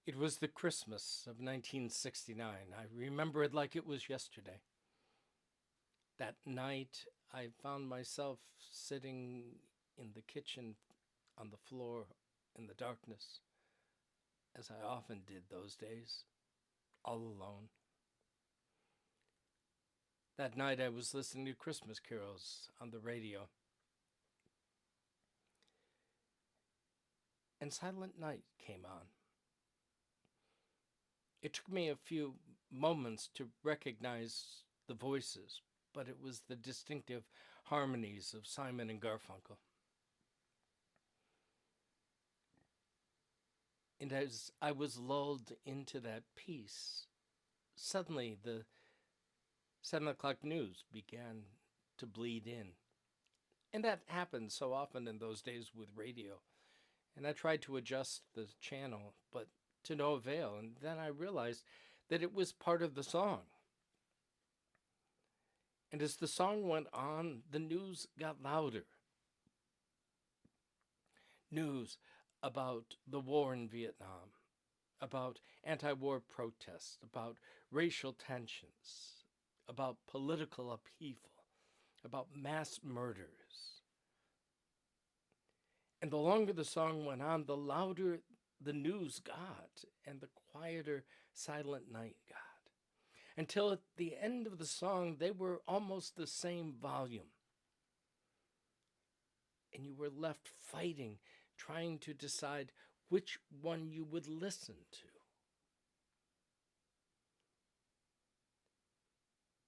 It was the Christmas of 1969. I remember it like it was yesterday. That night, I found myself sitting in the kitchen on the floor in the darkness, as I often did those days, all alone. That night, I was listening to Christmas carols on the radio, and Silent Night came on. It took me a few moments to recognize the voices, but it was the distinctive harmonies of Simon and Garfunkel. And as I was lulled into that peace, suddenly the 7 o'clock news began to bleed in. And that happened so often in those days with radio. And I tried to adjust the channel, but to no avail. And then I realized that it was part of the song. And as the song went on, the news got louder. News about the war in Vietnam, about anti war protests, about racial tensions, about political upheaval, about mass murders. And the longer the song went on, the louder the news got, and the quieter Silent Night got. Until at the end of the song, they were almost the same volume. And you were left fighting, trying to decide which one you would listen to.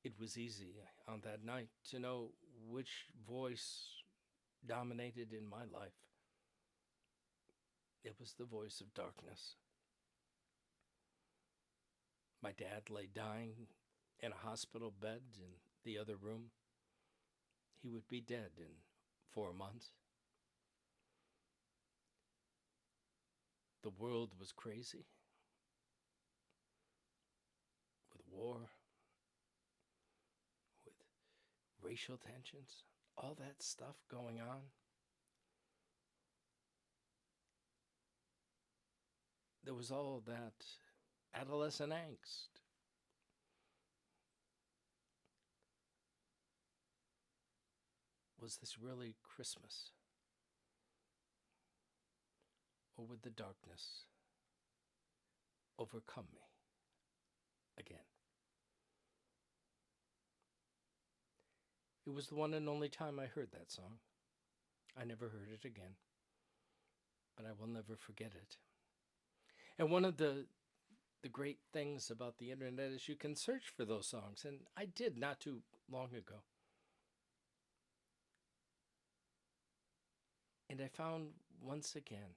It was easy on that night to know which voice dominated in my life. It was the voice of darkness. My dad lay dying in a hospital bed in the other room. He would be dead in 4 months. The world was crazy with war, with racial tensions, all that stuff going on. There was all that adolescent angst. Was this really Christmas? Or would the darkness overcome me again? It was the one and only time I heard that song. I never heard it again, but I will never forget it. And one of the great things about the internet is you can search for those songs, and I did not too long ago. And I found once again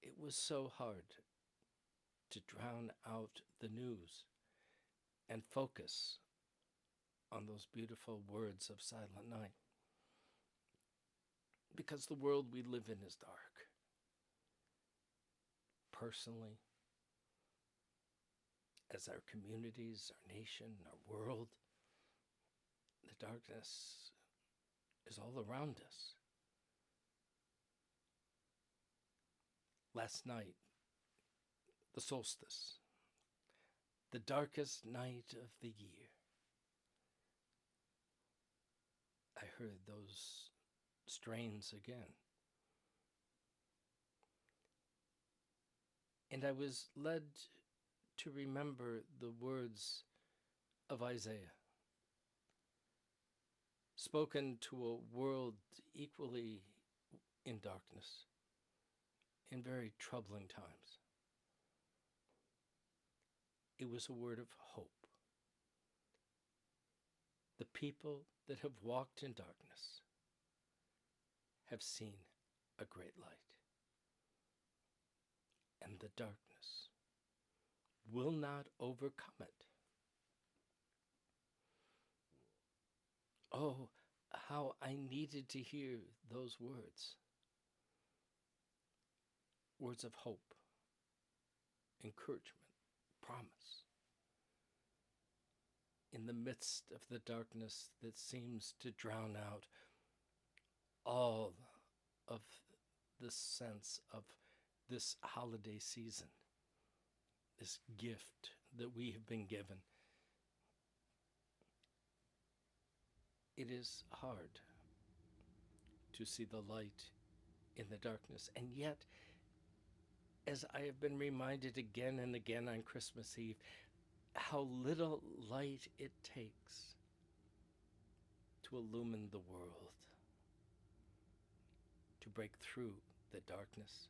it was so hard to drown out the news and focus on those beautiful words of Silent Night. Because the world we live in is dark. Personally, as our communities, our nation, our world, the darkness is all around us. Last night, the solstice, the darkest night of the year, I heard those strains again. And I was led to remember the words of Isaiah, spoken to a world equally in darkness, in very troubling times. It was a word of hope. The people that have walked in darkness have seen a great light, and the darkness will not overcome it. Oh, how I needed to hear those words. Words of hope, encouragement, promise. In the midst of the darkness that seems to drown out all of the sense of this holiday season. this gift that we have been given. It is hard to see the light in the darkness, and yet, as I have been reminded again and again on Christmas Eve, how little light it takes to illumine the world, to break through the darkness.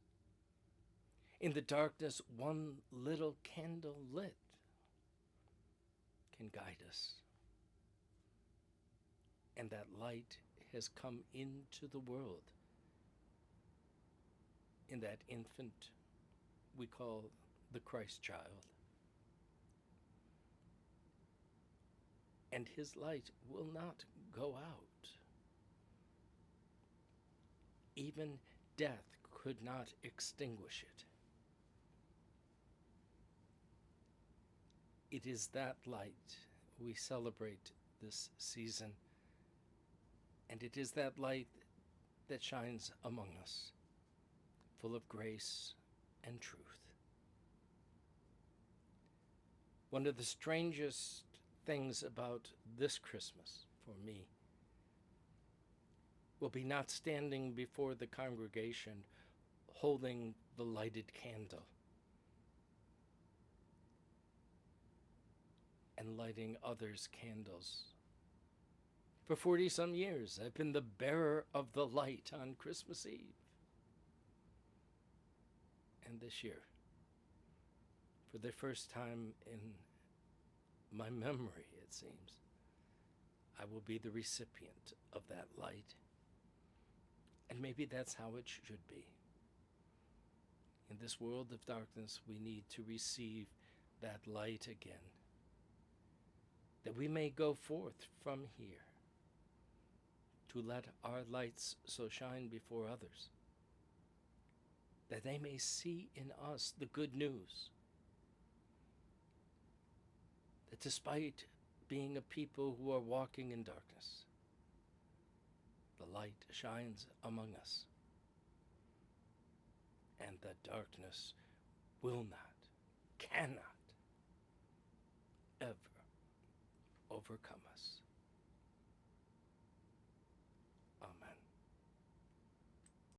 In the darkness, one little candle lit can guide us. And that light has come into the world in that infant we call the Christ child. And his light will not go out. Even death could not extinguish it. It is that light we celebrate this season, and it is that light that shines among us, full of grace and truth. One of the strangest things about this Christmas for me will be not standing before the congregation holding the lighted candle and lighting others' candles. For 40-some years, I've been the bearer of the light on Christmas Eve. And this year, for the first time in my memory, it seems, I will be the recipient of that light. And maybe that's how it should be. In this world of darkness, we need to receive that light again, that we may go forth from here to let our lights so shine before others, that they may see in us the good news, that despite being a people who are walking in darkness, the light shines among us, and the darkness will not, cannot ever overcome us.